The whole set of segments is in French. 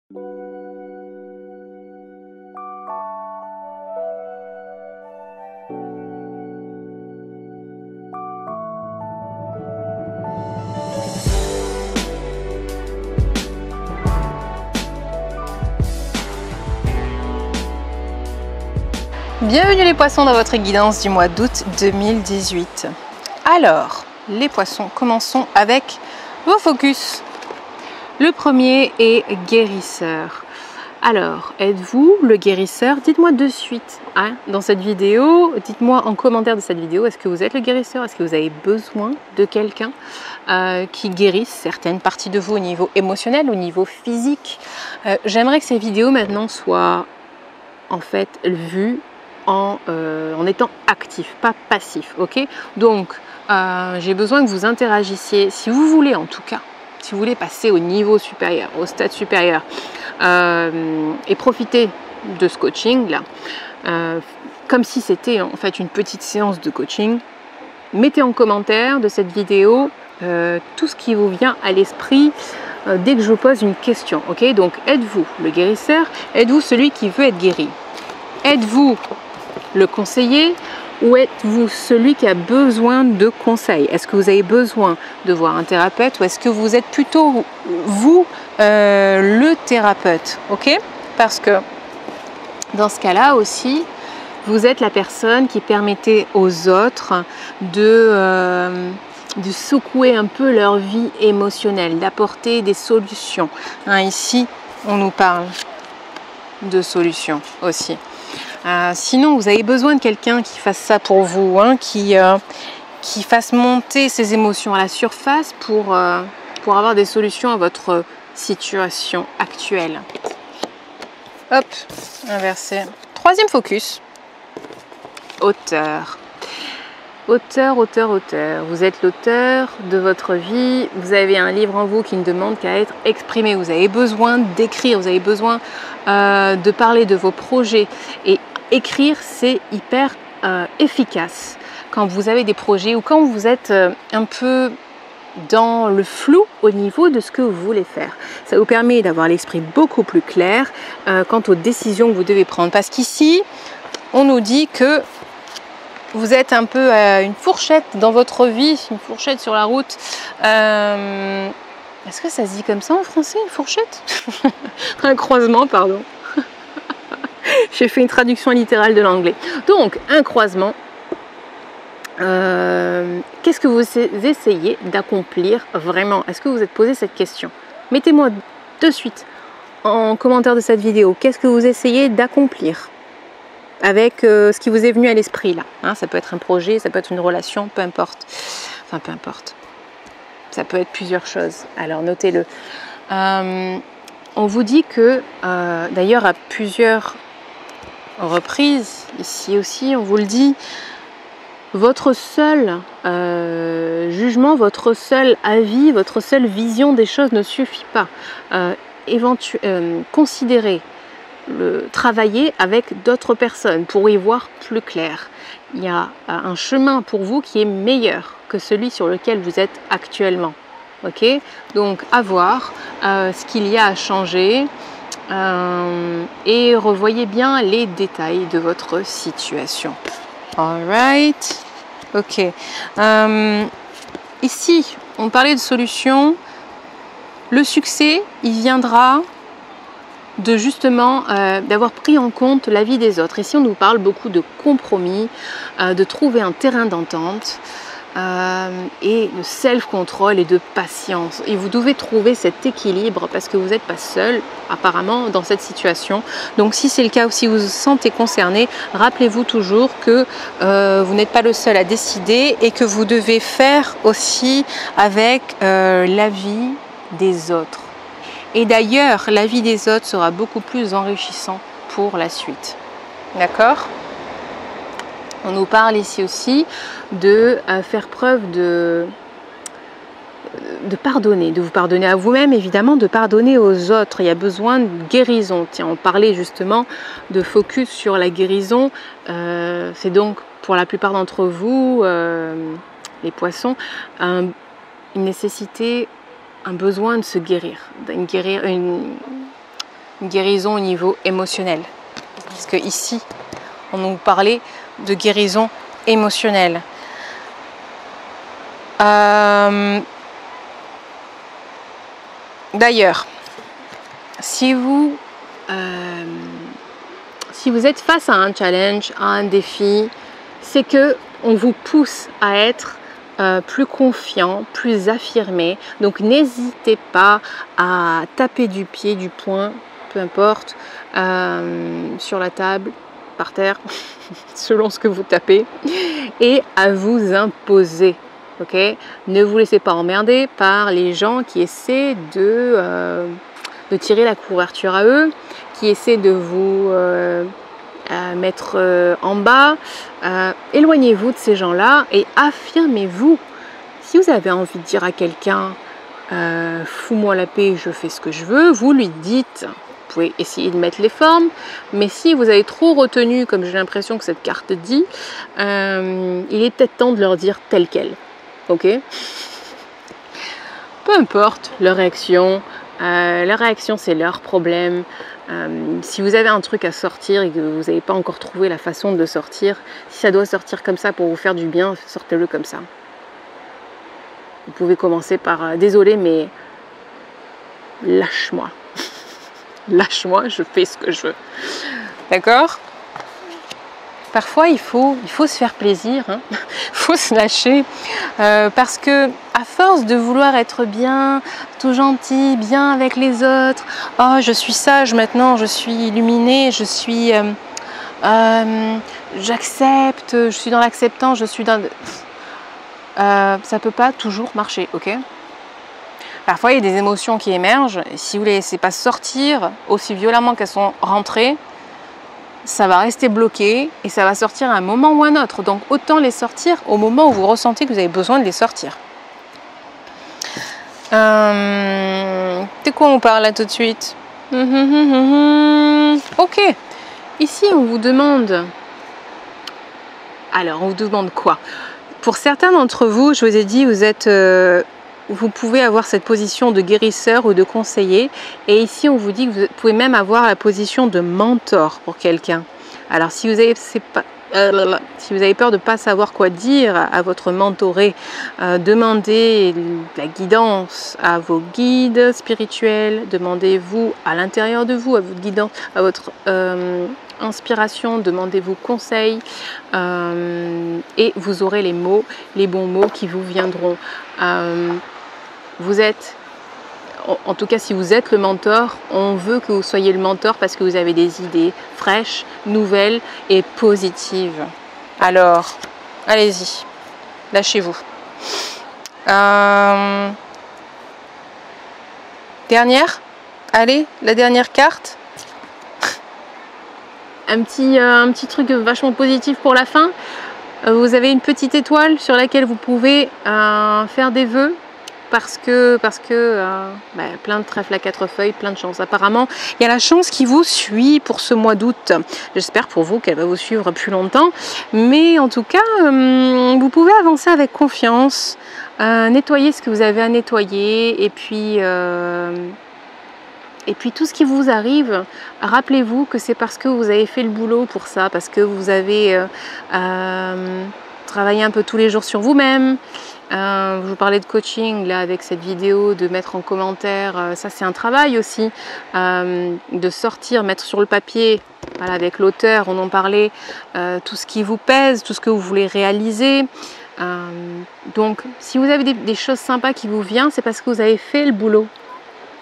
Bienvenue les poissons dans votre guidance du mois d'août 2018. Alors, les poissons, commençons avec vos focus. Le premier est guérisseur. Alors, êtes-vous le guérisseur? Dites-moi de suite dans cette vidéo, dites-moi en commentaire de cette vidéo, est-ce que vous êtes le guérisseur? Est-ce que vous avez besoin de quelqu'un qui guérisse certaines parties de vous au niveau émotionnel, au niveau physique? J'aimerais que ces vidéos maintenant soient en fait vues en étant actif, pas passif, ok? Donc, j'ai besoin que vous interagissiez, si vous voulez en tout cas, si vous voulez passer au niveau supérieur, au stade supérieur, et profiter de ce coaching-là, comme si c'était en fait une petite séance de coaching, mettez en commentaire de cette vidéo tout ce qui vous vient à l'esprit dès que je vous pose une question, ok? Donc, êtes-vous le guérisseur? Êtes-vous celui qui veut être guéri? Êtes-vous le conseiller ou êtes-vous celui qui a besoin de conseils? Est-ce que vous avez besoin de voir un thérapeute ou est-ce que vous êtes plutôt vous le thérapeute? Ok? Parce que dans ce cas-là aussi, vous êtes la personne qui permettait aux autres de secouer un peu leur vie émotionnelle, d'apporter des solutions. Ici, on nous parle de solutions aussi. Sinon, vous avez besoin de quelqu'un qui fasse ça pour vous, qui fasse monter ses émotions à la surface pour avoir des solutions à votre situation actuelle. Hop, inversé. Troisième focus, auteur. Auteur. Vous êtes l'auteur de votre vie. Vous avez un livre en vous qui ne demande qu'à être exprimé. Vous avez besoin d'écrire, vous avez besoin de parler de vos projets. Et écrire, c'est hyper efficace quand vous avez des projets ou quand vous êtes un peu dans le flou au niveau de ce que vous voulez faire. Ça vous permet d'avoir l'esprit beaucoup plus clair quant aux décisions que vous devez prendre. Parce qu'ici, on nous dit que vous êtes un peu une fourchette dans votre vie, une fourchette sur la route. Est-ce que ça se dit comme ça en français, une fourchette? Un croisement, pardon. J'ai fait une traduction littérale de l'anglais. Donc, un croisement. Qu'est-ce que vous essayez d'accomplir vraiment? Est-ce que vous vous êtes posé cette question? Mettez-moi de suite en commentaire de cette vidéo. Qu'est-ce que vous essayez d'accomplir avec ce qui vous est venu à l'esprit là? Ça peut être un projet, ça peut être une relation, peu importe. Enfin, peu importe. Ça peut être plusieurs choses. Alors, notez-le. On vous dit que, d'ailleurs, à plusieurs reprises, ici aussi, on vous le dit, votre seul jugement, votre seul avis, votre seule vision des choses ne suffit pas. Considérez, travailler avec d'autres personnes pour y voir plus clair. Il y a un chemin pour vous qui est meilleur que celui sur lequel vous êtes actuellement. Ok? Donc, à voir ce qu'il y a à changer. Et revoyez bien les détails de votre situation. Alright, ok. Ici, on parlait de solutions. Le succès, il viendra de justement d'avoir pris en compte la vie des autres. Ici, on nous parle beaucoup de compromis, de trouver un terrain d'entente. Et de self-control et de patience. Et vous devez trouver cet équilibre parce que vous n'êtes pas seul apparemment dans cette situation. Donc si c'est le cas ou si vous vous sentez concerné, rappelez-vous toujours que vous n'êtes pas le seul à décider et que vous devez faire aussi avec l'avis des autres. Et d'ailleurs, l'avis des autres sera beaucoup plus enrichissant pour la suite. D'accord ? On nous parle ici aussi de faire preuve de pardonner, de vous pardonner à vous-même, évidemment, de pardonner aux autres. Il y a besoin de guérison. Tiens, on parlait justement de focus sur la guérison. C'est donc pour la plupart d'entre vous, les poissons, une nécessité, un besoin de se guérir, une guérison au niveau émotionnel. Parce que ici, on nous parlait de guérison émotionnelle. D'ailleurs, si vous êtes face à un challenge, à un défi, c'est que on vous pousse à être plus confiant, plus affirmé. Donc n'hésitez pas à taper du pied, du poing, peu importe, sur la table, par terre, selon ce que vous tapez, et à vous imposer. Ok, ne vous laissez pas emmerder par les gens qui essaient de tirer la couverture à eux, qui essaient de vous mettre en bas. Éloignez-vous de ces gens-là et affirmez-vous. Si vous avez envie de dire à quelqu'un fous-moi la paix, je fais ce que je veux, vous lui dites. Vous pouvez essayer de mettre les formes, mais si vous avez trop retenu, comme j'ai l'impression que cette carte dit, il est peut-être temps de leur dire tel quel. Ok, peu importe leur réaction c'est leur problème. Si vous avez un truc à sortir et que vous n'avez pas encore trouvé la façon de le sortir, si ça doit sortir comme ça pour vous faire du bien, sortez-le comme ça. Vous pouvez commencer par désolé mais lâche-moi. Lâche-moi, je fais ce que je veux. D'accord ? Parfois, il faut se faire plaisir, hein. Il faut se lâcher parce que à force de vouloir être bien, tout gentil, bien avec les autres, oh je suis sage maintenant, je suis illuminée, j'accepte, je suis dans l'acceptance, je suis dans... ça peut pas toujours marcher, ok ? Parfois, il y a des émotions qui émergent, et si vous ne les laissez pas sortir aussi violemment qu'elles sont rentrées, ça va rester bloqué et ça va sortir à un moment ou un autre. Donc autant les sortir au moment où vous ressentez que vous avez besoin de les sortir. De quoi on parle là tout de suite? Ok. Ici on vous demande... Alors on vous demande quoi? Pour certains d'entre vous, je vous ai dit, vous pouvez avoir cette position de guérisseur ou de conseiller. Et ici, on vous dit que vous pouvez même avoir la position de mentor pour quelqu'un. Alors, si vous avez peur de ne pas savoir quoi dire à votre mentoré, demandez la guidance à vos guides spirituels. Demandez-vous à l'intérieur de vous, à votre guidance, à votre inspiration. Demandez-vous conseil et vous aurez les bons mots qui vous viendront. Vous êtes, en tout cas si vous êtes le mentor, on veut que vous soyez le mentor parce que vous avez des idées fraîches, nouvelles et positives. Alors, allez-y, lâchez-vous. Dernière, allez, la dernière carte. Un petit truc vachement positif pour la fin. Vous avez une petite étoile sur laquelle vous pouvez faire des vœux. Parce que plein de trèfles à 4 feuilles, plein de chance. Apparemment, il y a la chance qui vous suit pour ce mois d'août. J'espère pour vous qu'elle va vous suivre plus longtemps. Mais en tout cas, vous pouvez avancer avec confiance, nettoyer ce que vous avez à nettoyer. Et puis tout ce qui vous arrive, rappelez-vous que c'est parce que vous avez fait le boulot pour ça, parce que vous avez travaillé un peu tous les jours sur vous-même. Je vous parlais de coaching là avec cette vidéo, de mettre en commentaire, ça c'est un travail aussi, de sortir, mettre sur le papier, voilà, avec l'auteur, on en parlait, tout ce qui vous pèse, tout ce que vous voulez réaliser. Donc si vous avez des choses sympas qui vous viennent, c'est parce que vous avez fait le boulot.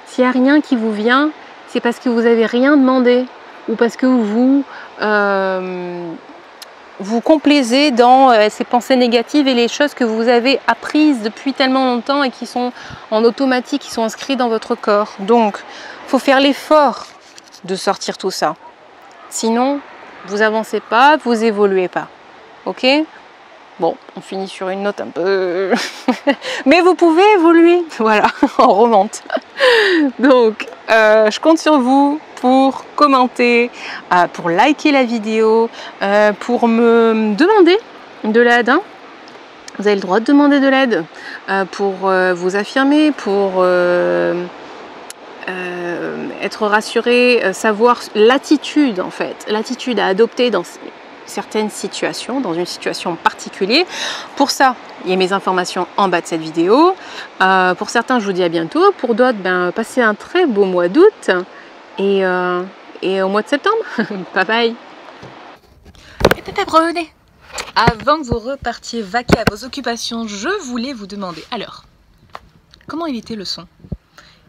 S'il n'y a rien qui vous vient, c'est parce que vous n'avez rien demandé ou parce que vous complaisez dans ces pensées négatives et les choses que vous avez apprises depuis tellement longtemps et qui sont en automatique, qui sont inscrites dans votre corps. Donc, il faut faire l'effort de sortir tout ça. Sinon, vous avancez pas, vous évoluez pas. Ok ? Bon, on finit sur une note un peu... Mais vous pouvez évoluer. Voilà, on remonte. Donc, je compte sur vous pour commenter, pour liker la vidéo, pour me demander de l'aide. Hein. Vous avez le droit de demander de l'aide pour vous affirmer, pour être rassuré, savoir l'attitude en fait, l'attitude à adopter dans certaines situations, dans une situation particulière. Pour ça, il y a mes informations en bas de cette vidéo. Pour certains, je vous dis à bientôt. Pour d'autres, passez un très beau mois d'août et au mois de septembre. Bye bye. Et pépé Brené, avant que vous repartiez vaquer à vos occupations, je voulais vous demander, alors, comment il était le son?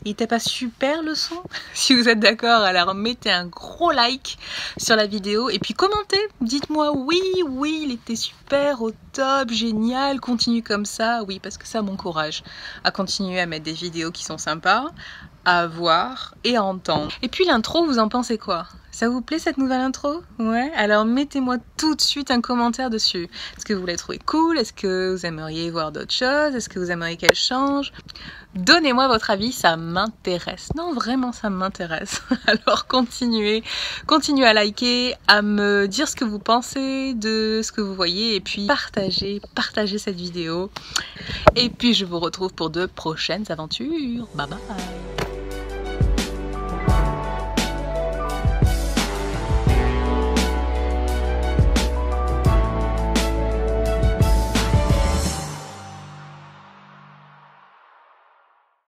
Il n'était pas super le son? Si vous êtes d'accord, alors mettez un gros like sur la vidéo et puis commentez. Dites-moi oui, il était super, au top, génial, continue comme ça. Oui, parce que ça m'encourage à continuer à mettre des vidéos qui sont sympas, à voir et à entendre. Et puis l'intro, vous en pensez quoi? Ça vous plaît cette nouvelle intro? Ouais? Alors mettez-moi tout de suite un commentaire dessus. Est-ce que vous la trouvez cool? Est-ce que vous aimeriez voir d'autres choses? Est-ce que vous aimeriez qu'elle change? Donnez-moi votre avis, ça m'intéresse. Non, vraiment, ça m'intéresse. Alors continuez à liker, à me dire ce que vous pensez de ce que vous voyez et puis partagez cette vidéo. Et puis je vous retrouve pour de prochaines aventures. Bye bye!